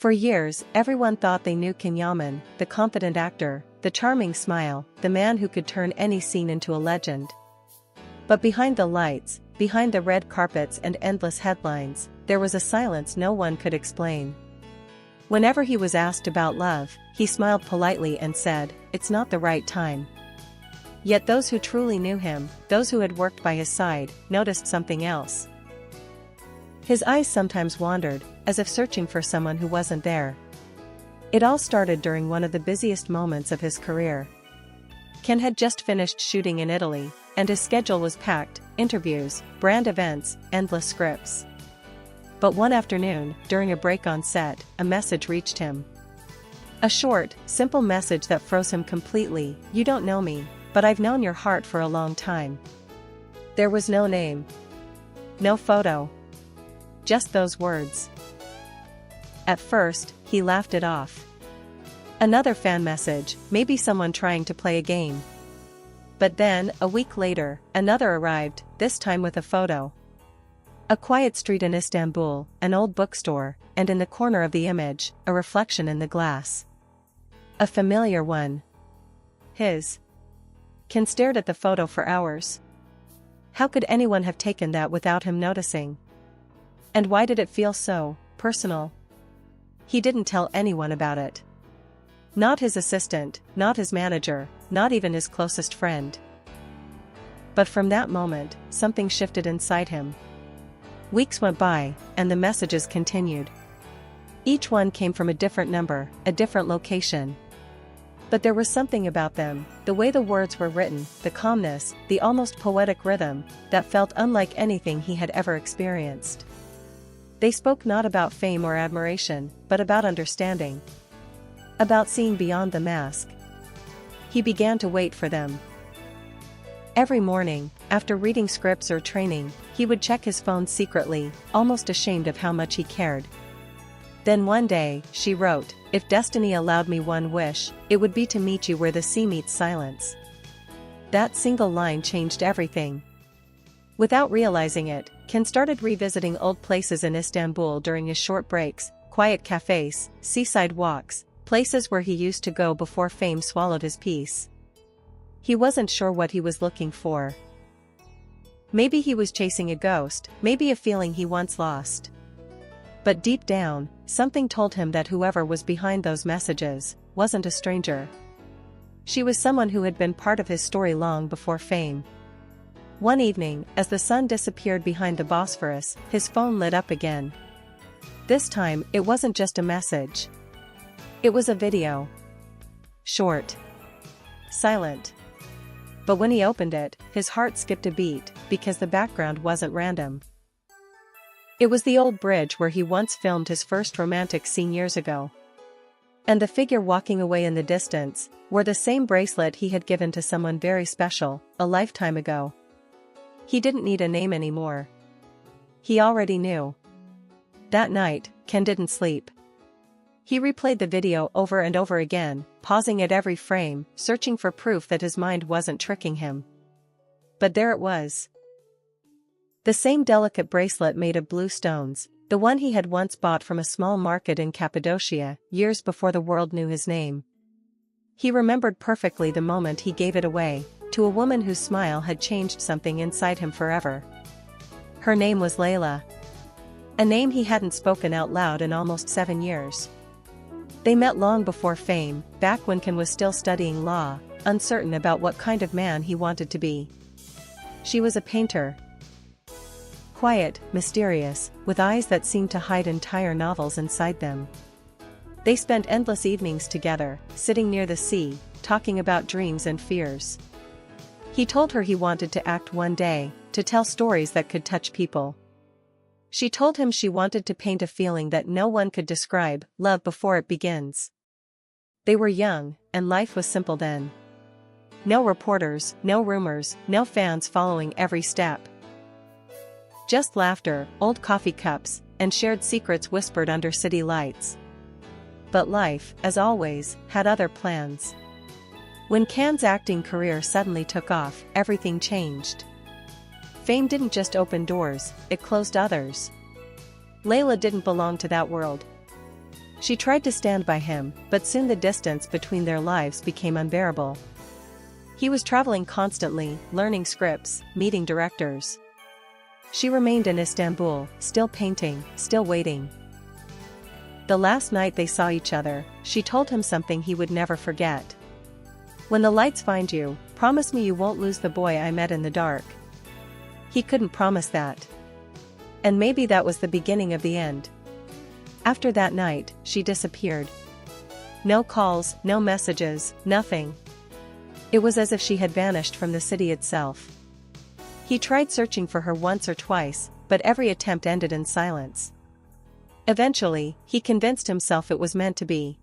For years, everyone thought they knew King Yaman, the confident actor, the charming smile, the man who could turn any scene into a legend. But behind the lights, behind the red carpets and endless headlines, there was a silence no one could explain. Whenever he was asked about love, he smiled politely and said, "It's not the right time." Yet those who truly knew him, those who had worked by his side, noticed something else. His eyes sometimes wandered, as if searching for someone who wasn't there. It all started during one of the busiest moments of his career. Ken had just finished shooting in Italy, and his schedule was packed: interviews, brand events, endless scripts. But one afternoon, during a break on set, a message reached him. A short, simple message that froze him completely. "You don't know me, but I've known your heart for a long time." There was no name. No photo. Just those words. At first, he laughed it off. Another fan message, maybe someone trying to play a game. But then, a week later, another arrived, this time with a photo. A quiet street in Istanbul, an old bookstore, and in the corner of the image, a reflection in the glass. A familiar one. His. Ken stared at the photo for hours. How could anyone have taken that without him noticing? And why did it feel so personal? He didn't tell anyone about it. Not his assistant, not his manager, not even his closest friend. But from that moment, something shifted inside him. Weeks went by, and the messages continued. Each one came from a different number, a different location. But there was something about them, the way the words were written, the calmness, the almost poetic rhythm, that felt unlike anything he had ever experienced. They spoke not about fame or admiration, but about understanding. About seeing beyond the mask. He began to wait for them. Every morning, after reading scripts or training, he would check his phone secretly, almost ashamed of how much he cared. Then one day, she wrote, "If destiny allowed me one wish, it would be to meet you where the sea meets silence." That single line changed everything. Without realizing it, Ken started revisiting old places in Istanbul during his short breaks, quiet cafes, seaside walks, places where he used to go before fame swallowed his peace. He wasn't sure what he was looking for. Maybe he was chasing a ghost, maybe a feeling he once lost. But deep down, something told him that whoever was behind those messages wasn't a stranger. She was someone who had been part of his story long before fame. One evening, as the sun disappeared behind the Bosphorus, his phone lit up again. This time, it wasn't just a message. It was a video. Short. Silent. But when he opened it, his heart skipped a beat, because the background wasn't random. It was the old bridge where he once filmed his first romantic scene years ago. And the figure walking away in the distance wore the same bracelet he had given to someone very special, a lifetime ago. He didn't need a name anymore. He already knew. That night, Ken didn't sleep. He replayed the video over and over again, pausing at every frame, searching for proof that his mind wasn't tricking him. But there it was. The same delicate bracelet made of blue stones, the one he had once bought from a small market in Cappadocia, years before the world knew his name. He remembered perfectly the moment he gave it away, to a woman whose smile had changed something inside him forever. Her name was Layla. A name he hadn't spoken out loud in almost 7 years. They met long before fame, back when Ken was still studying law, uncertain about what kind of man he wanted to be. She was a painter. Quiet, mysterious, with eyes that seemed to hide entire novels inside them. They spent endless evenings together, sitting near the sea, talking about dreams and fears. He told her he wanted to act one day, to tell stories that could touch people. She told him she wanted to paint a feeling that no one could describe, love before it begins. They were young, and life was simple then. No reporters, no rumors, no fans following every step. Just laughter, old coffee cups, and shared secrets whispered under city lights. But life, as always, had other plans. When Ken's acting career suddenly took off, everything changed. Fame didn't just open doors, it closed others. Layla didn't belong to that world. She tried to stand by him, but soon the distance between their lives became unbearable. He was traveling constantly, learning scripts, meeting directors. She remained in Istanbul, still painting, still waiting. The last night they saw each other, she told him something he would never forget. "When the lights find you, promise me you won't lose the boy I met in the dark." He couldn't promise that. And maybe that was the beginning of the end. After that night, she disappeared. No calls, no messages, nothing. It was as if she had vanished from the city itself. He tried searching for her once or twice, but every attempt ended in silence. Eventually, he convinced himself it was meant to be.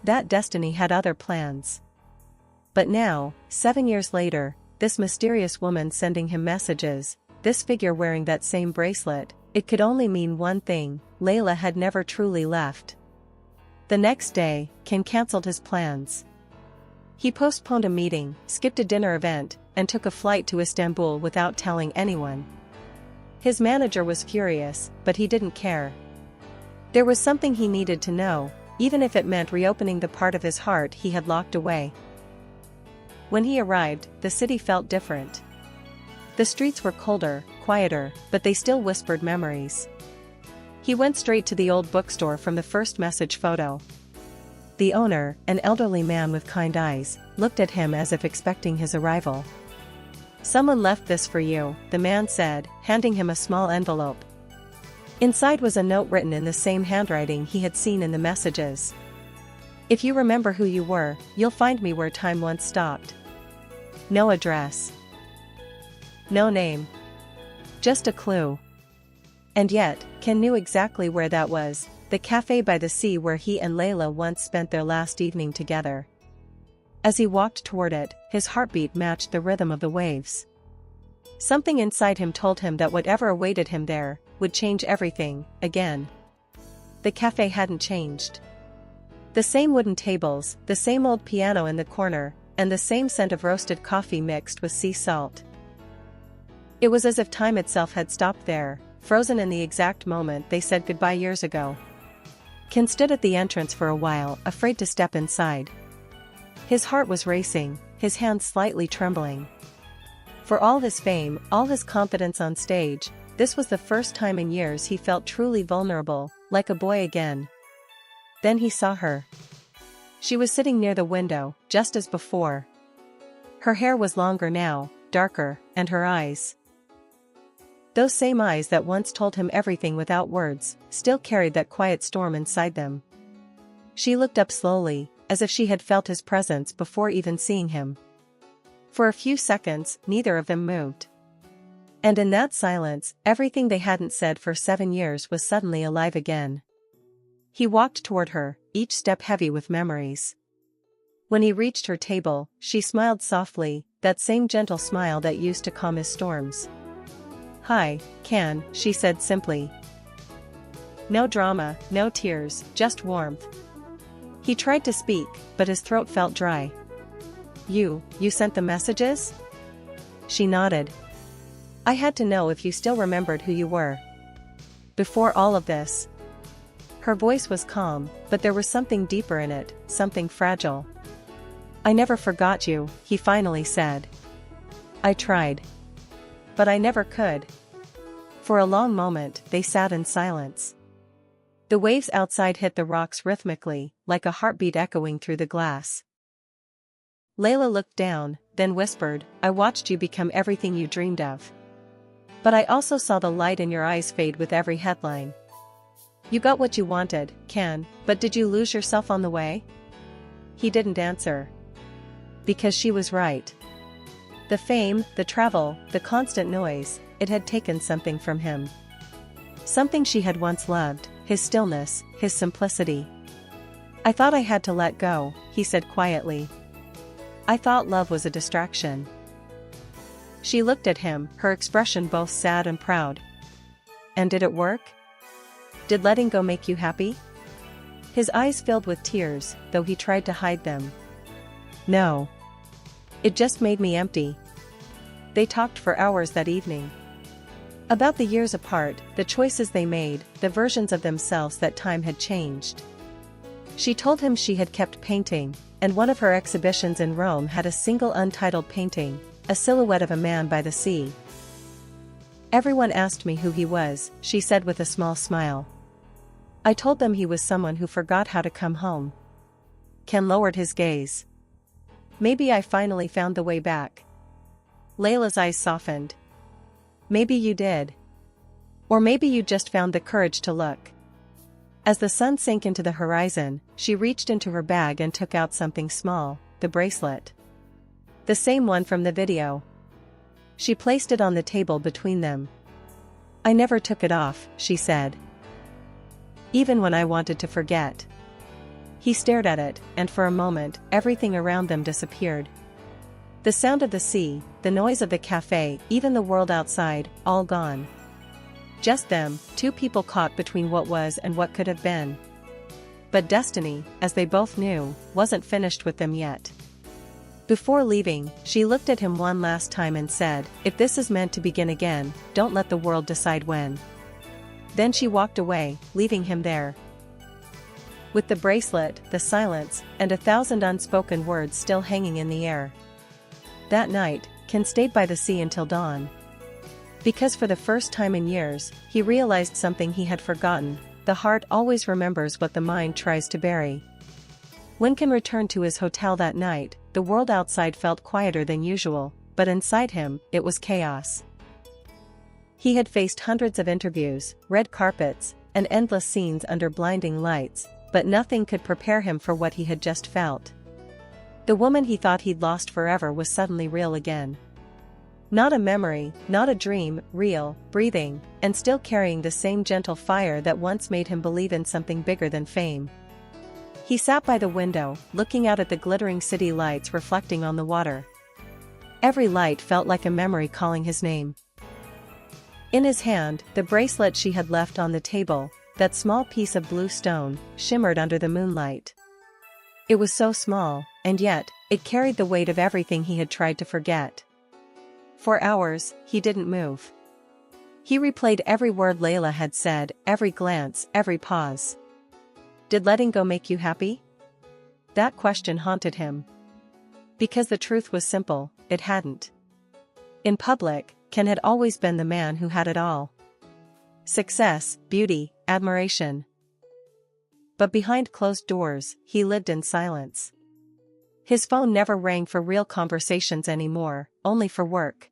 That destiny had other plans. But now, 7 years later, this mysterious woman sending him messages, this figure wearing that same bracelet, it could only mean one thing: Layla had never truly left. The next day, Ken cancelled his plans. He postponed a meeting, skipped a dinner event, and took a flight to Istanbul without telling anyone. His manager was furious, but he didn't care. There was something he needed to know, even if it meant reopening the part of his heart he had locked away. When he arrived, the city felt different. The streets were colder, quieter, but they still whispered memories. He went straight to the old bookstore from the first message photo. The owner, an elderly man with kind eyes, looked at him as if expecting his arrival. "Someone left this for you," the man said, handing him a small envelope. Inside was a note written in the same handwriting he had seen in the messages. "If you remember who you were, you'll find me where time once stopped." No address. No name. Just a clue. And yet, Ken knew exactly where that was, the cafe by the sea where he and Layla once spent their last evening together. As he walked toward it, his heartbeat matched the rhythm of the waves. Something inside him told him that whatever awaited him there would change everything, again. The cafe hadn't changed. The same wooden tables, the same old piano in the corner, and the same scent of roasted coffee mixed with sea salt. It was as if time itself had stopped there, frozen in the exact moment they said goodbye years ago. Ken stood at the entrance for a while, afraid to step inside. His heart was racing, his hands slightly trembling. For all his fame, all his confidence on stage, this was the first time in years he felt truly vulnerable, like a boy again. Then he saw her. She was sitting near the window, just as before. Her hair was longer now, darker, and her eyes, those same eyes that once told him everything without words, still carried that quiet storm inside them. She looked up slowly, as if she had felt his presence before even seeing him. For a few seconds, neither of them moved. And in that silence, everything they hadn't said for 7 years was suddenly alive again. He walked toward her, each step heavy with memories. When he reached her table, she smiled softly, that same gentle smile that used to calm his storms. "Hi, Ken," she said simply. No drama, no tears, just warmth. He tried to speak, but his throat felt dry. You sent the messages?" She nodded. "I had to know if you still remembered who you were. Before all of this." Her voice was calm, but there was something deeper in it, something fragile. "I never forgot you," he finally said. "I tried. But I never could." For a long moment, they sat in silence. The waves outside hit the rocks rhythmically, like a heartbeat echoing through the glass. Layla looked down, then whispered, "I watched you become everything you dreamed of. But I also saw the light in your eyes fade with every headline. You got what you wanted, Ken, but did you lose yourself on the way?" He didn't answer. Because she was right. The fame, the travel, the constant noise, it had taken something from him. Something she had once loved, his stillness, his simplicity. "I thought I had to let go," he said quietly. "I thought love was a distraction." She looked at him, her expression both sad and proud. "And did it work? Did letting go make you happy?" His eyes filled with tears, though he tried to hide them. "No. It just made me empty." They talked for hours that evening. About the years apart, the choices they made, the versions of themselves that time had changed. She told him she had kept painting, and one of her exhibitions in Rome had a single untitled painting, a silhouette of a man by the sea. Everyone asked me who he was, she said with a small smile. I told them he was someone who forgot how to come home. Ken lowered his gaze. Maybe I finally found the way back. Layla's eyes softened. Maybe you did. Or maybe you just found the courage to look. As the sun sank into the horizon, she reached into her bag and took out something small, the bracelet. The same one from the video. She placed it on the table between them. I never took it off, she said. Even when I wanted to forget. He stared at it, and for a moment, everything around them disappeared. The sound of the sea, the noise of the cafe, even the world outside, all gone. Just them, two people caught between what was and what could have been. But destiny, as they both knew, wasn't finished with them yet. Before leaving, she looked at him one last time and said, if this is meant to begin again, don't let the world decide when. Then she walked away, leaving him there. With the bracelet, the silence, and 1,000 unspoken words still hanging in the air. That night, Ken stayed by the sea until dawn. Because for the first time in years, he realized something he had forgotten: the heart always remembers what the mind tries to bury. When Ken returned to his hotel that night, the world outside felt quieter than usual, but inside him, it was chaos. He had faced hundreds of interviews, red carpets, and endless scenes under blinding lights, but nothing could prepare him for what he had just felt. The woman he thought he'd lost forever was suddenly real again. Not a memory, not a dream, real, breathing, and still carrying the same gentle fire that once made him believe in something bigger than fame. He sat by the window, looking out at the glittering city lights reflecting on the water. Every light felt like a memory calling his name. In his hand, the bracelet she had left on the table, that small piece of blue stone, shimmered under the moonlight. It was so small, and yet, it carried the weight of everything he had tried to forget. For hours, he didn't move. He replayed every word Layla had said, every glance, every pause. Did letting go make you happy? That question haunted him. Because the truth was simple, it hadn't. In public, Ken had always been the man who had it all. Success, beauty, admiration. But behind closed doors, he lived in silence. His phone never rang for real conversations anymore, only for work.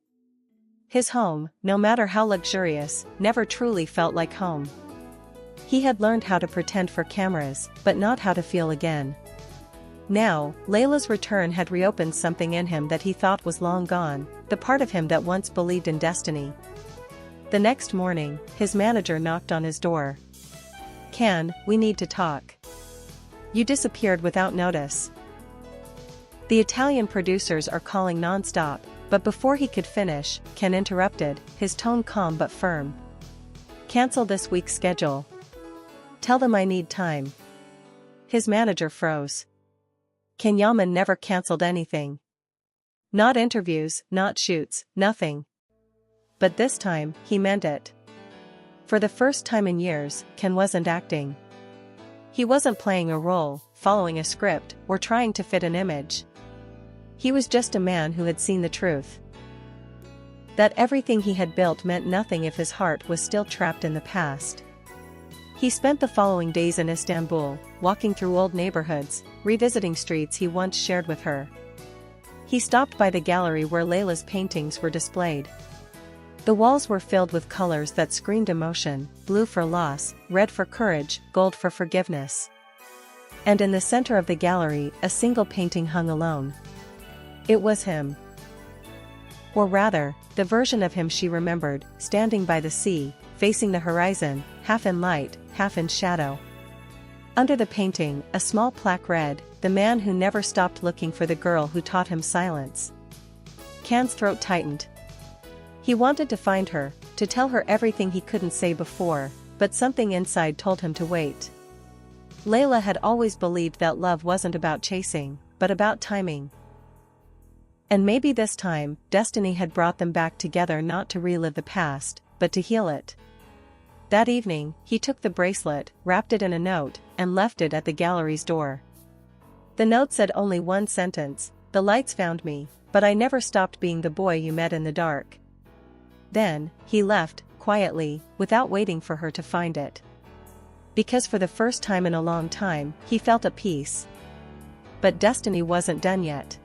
His home, no matter how luxurious, never truly felt like home. He had learned how to pretend for cameras, but not how to feel again. Now, Layla's return had reopened something in him that he thought was long gone, the part of him that once believed in destiny. The next morning, his manager knocked on his door. Ken, we need to talk. You disappeared without notice. The Italian producers are calling non-stop, but before he could finish, Ken interrupted, his tone calm but firm. Cancel this week's schedule. Tell them I need time. His manager froze. Ken Yaman never cancelled anything. Not interviews, not shoots, nothing. But this time, he meant it. For the first time in years, Ken wasn't acting. He wasn't playing a role, following a script, or trying to fit an image. He was just a man who had seen the truth. That everything he had built meant nothing if his heart was still trapped in the past. He spent the following days in Istanbul, walking through old neighborhoods, revisiting streets he once shared with her. He stopped by the gallery where Layla's paintings were displayed. The walls were filled with colors that screamed emotion, blue for loss, red for courage, gold for forgiveness. And in the center of the gallery, a single painting hung alone. It was him. Or rather, the version of him she remembered, standing by the sea, facing the horizon, half in light, half in shadow. Under the painting, a small plaque read, "The man who never stopped looking for the girl who taught him silence." Ken's throat tightened. He wanted to find her, to tell her everything he couldn't say before, but something inside told him to wait. Layla had always believed that love wasn't about chasing, but about timing. And maybe this time, destiny had brought them back together not to relive the past, but to heal it. That evening, he took the bracelet, wrapped it in a note, and left it at the gallery's door. The note said only one sentence: "The lights found me, but I never stopped being the boy you met in the dark." Then, he left, quietly, without waiting for her to find it. Because for the first time in a long time, he felt at peace. But destiny wasn't done yet.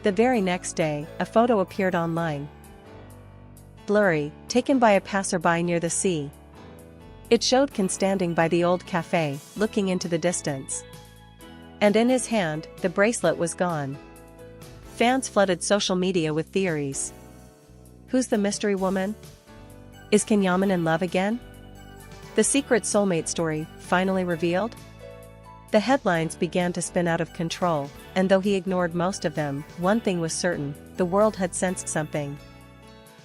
The very next day, a photo appeared online. Blurry, taken by a passerby near the sea. It showed Ken standing by the old cafe, looking into the distance. And in his hand, the bracelet was gone. Fans flooded social media with theories. Who's the mystery woman? Is Ken Yaman in love again? The secret soulmate story, finally revealed? The headlines began to spin out of control, and though he ignored most of them, one thing was certain: the world had sensed something.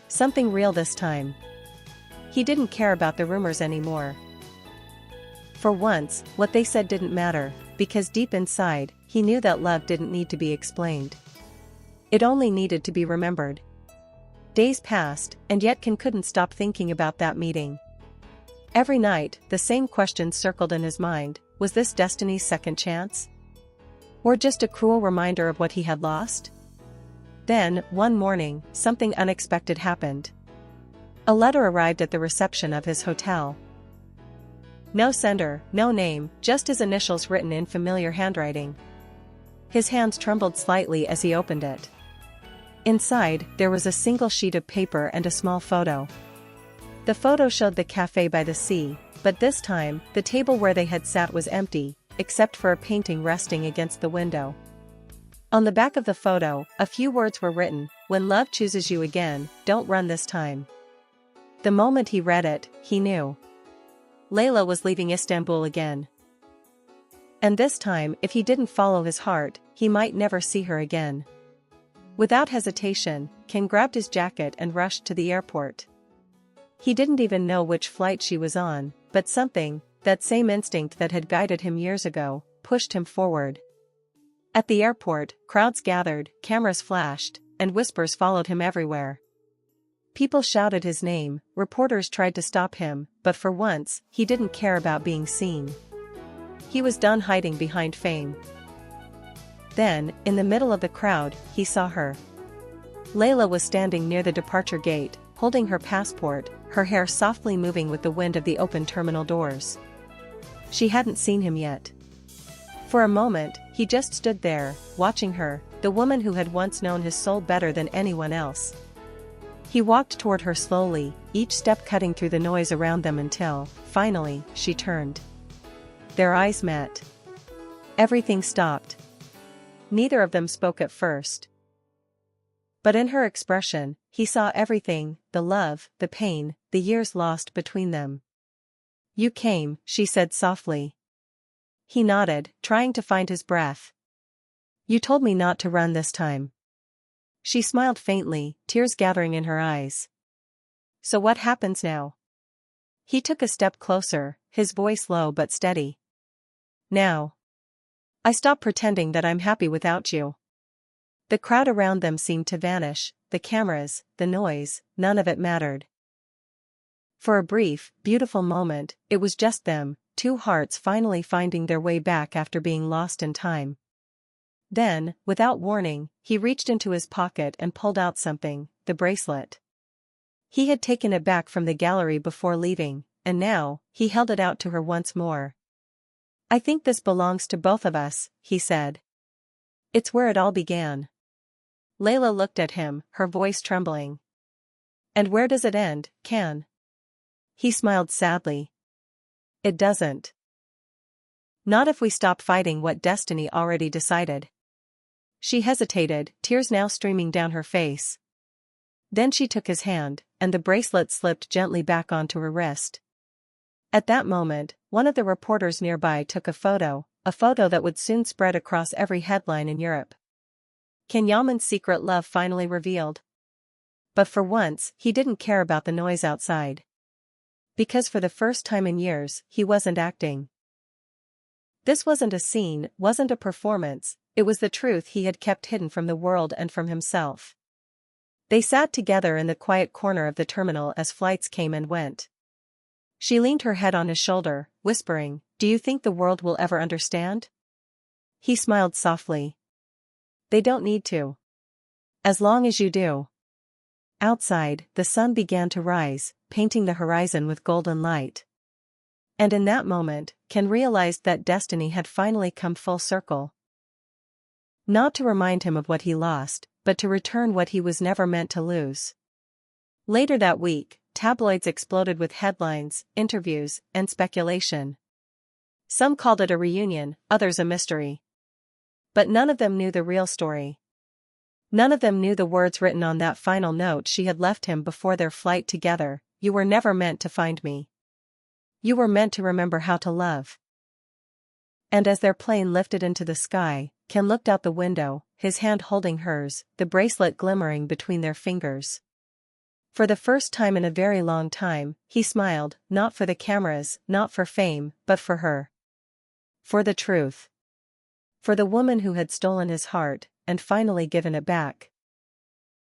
Something real this time. He didn't care about the rumors anymore. For once, what they said didn't matter, because deep inside, he knew that love didn't need to be explained. It only needed to be remembered. Days passed, and yet Ken couldn't stop thinking about that meeting. Every night, the same questions circled in his mind: was this destiny's second chance? Or just a cruel reminder of what he had lost? Then, one morning, something unexpected happened. A letter arrived at the reception of his hotel. No sender, no name, just his initials written in familiar handwriting. His hands trembled slightly as he opened it. Inside, there was a single sheet of paper and a small photo. The photo showed the cafe by the sea, but this time, the table where they had sat was empty, except for a painting resting against the window. On the back of the photo, a few words were written: "When love chooses you again, don't run this time." The moment he read it, he knew. Layla was leaving Istanbul again. And this time, if he didn't follow his heart, he might never see her again. Without hesitation, Ken grabbed his jacket and rushed to the airport. He didn't even know which flight she was on, but something, that same instinct that had guided him years ago, pushed him forward. At the airport, crowds gathered, cameras flashed, and whispers followed him everywhere. People shouted his name, reporters tried to stop him, but for once, he didn't care about being seen. He was done hiding behind fame. Then, in the middle of the crowd, he saw her. Layla was standing near the departure gate, holding her passport, her hair softly moving with the wind of the open terminal doors. She hadn't seen him yet. For a moment, he just stood there, watching her, the woman who had once known his soul better than anyone else. He walked toward her slowly, each step cutting through the noise around them until, finally, she turned. Their eyes met. Everything stopped. Neither of them spoke at first. But in her expression, he saw everything: the love, the pain, the years lost between them. "You came," she said softly. He nodded, trying to find his breath. "You told me not to run this time." She smiled faintly, tears gathering in her eyes. "So what happens now?" He took a step closer, his voice low but steady. "Now, I stop pretending that I'm happy without you." The crowd around them seemed to vanish, the cameras, the noise, none of it mattered. For a brief, beautiful moment, it was just them, two hearts finally finding their way back after being lost in time. Then, without warning, he reached into his pocket and pulled out something: the bracelet. He had taken it back from the gallery before leaving, and now, he held it out to her once more. "I think this belongs to both of us," he said. "It's where it all began." Layla looked at him, her voice trembling. "And where does it end, Ken?" He smiled sadly. "It doesn't. Not if we stop fighting what destiny already decided." She hesitated, tears now streaming down her face. Then she took his hand, and the bracelet slipped gently back onto her wrist. At that moment, one of the reporters nearby took a photo that would soon spread across every headline in Europe. Ken Yaman's secret love finally revealed. But for once, he didn't care about the noise outside. Because for the first time in years, he wasn't acting. This wasn't a scene, wasn't a performance, It was the truth he had kept hidden from the world and from himself. They sat together in the quiet corner of the terminal as flights came and went. She leaned her head on his shoulder, whispering, "Do you think the world will ever understand?" He smiled softly. "They don't need to. As long as you do." Outside, the sun began to rise, painting the horizon with golden light. And in that moment, Ken realized that destiny had finally come full circle. Not to remind him of what he lost, but to return what he was never meant to lose. Later that week, tabloids exploded with headlines, interviews, and speculation. Some called it a reunion, others a mystery. But none of them knew the real story. None of them knew the words written on that final note she had left him before their flight together: "You were never meant to find me. You were meant to remember how to love." And as their plane lifted into the sky, Ken looked out the window, his hand holding hers, the bracelet glimmering between their fingers. For the first time in a very long time, he smiled, not for the cameras, not for fame, but for her. For the truth. For the woman who had stolen his heart, and finally given it back.